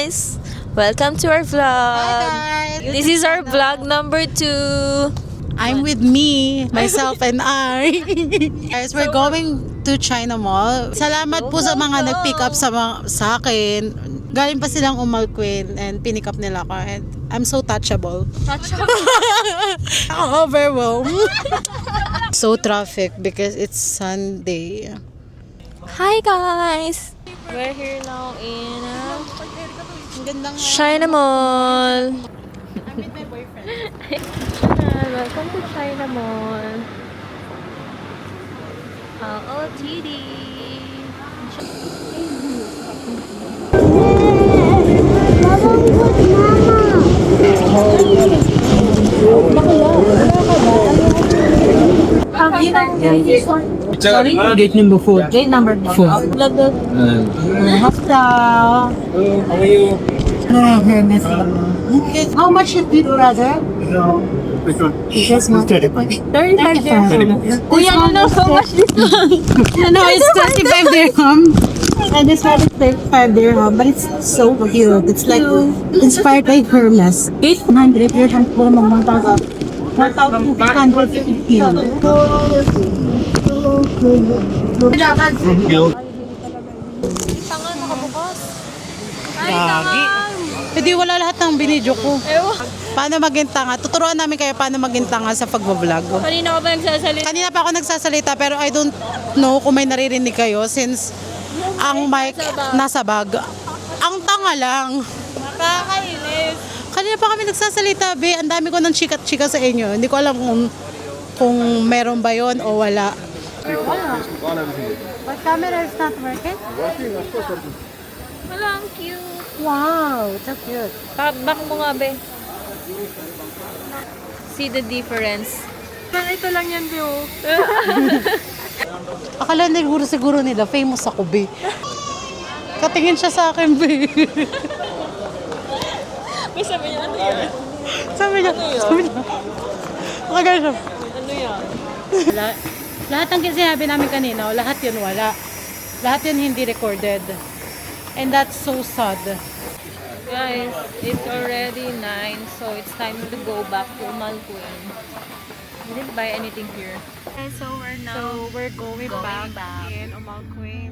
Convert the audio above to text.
guys! Welcome to our vlog. Hi guys! This is our vlog number 2. I'm with me, myself and I. Guys, we're going to China Mall. Salamat po sa mga nag-pick up sa akin. Galing pa silang Umalquin and pinick up nila ako. And I'm so touchable. Overwhelmed. So traffic because it's Sunday. Hi guys! We're here now in Ang gandang China Mall. I'm with my boyfriend. Welcome to China Mall. OOTD. Sorry? Gate number 4. Gate number 4. How are you? How much is it, brother? Which one? This one. 35. 35 dirham. Kuya, ano so much this one? No, it's 25 dirham. And this one is 35 dirham. But it's so cute. It's like inspired by Hermes. 800 dirham for mga taga. 1,550. Tangan, nakabukas. Gagi. Hindi wala lahat ng binidyo ko. Ewan. Paano maging tanga? Tuturuan namin kayo paano maging tanga sa pagbablog. Kanina ka ba nagsasalita? Kanina pa ako nagsasalita pero I don't know kung may naririnig kayo since ang mic nasa bag. Ang tanga lang. Nakakainis. Kanina pa kami nagsasalita, be. Ang dami ko ng chika-chika sa inyo. Hindi ko alam kung meron ba yon o wala. But camera is not working? Wala, ang cute. Wow, so cute. Back mo nga, be. See the difference. Ito lang yan, be. Akala siguro nila, famous ako, be. Katingin siya sa akin, be. May sabi niya, ano yan? Sabi niya. Nakagaya siya. Ano yan? Lahat ng sinabi namin kanina, lahat yun wala. Lahat yun hindi recorded. And that's so sad. Guys, it's already 9, so it's time to go back to Umalquin. We didn't buy anything here. So we're going back in Umalquin.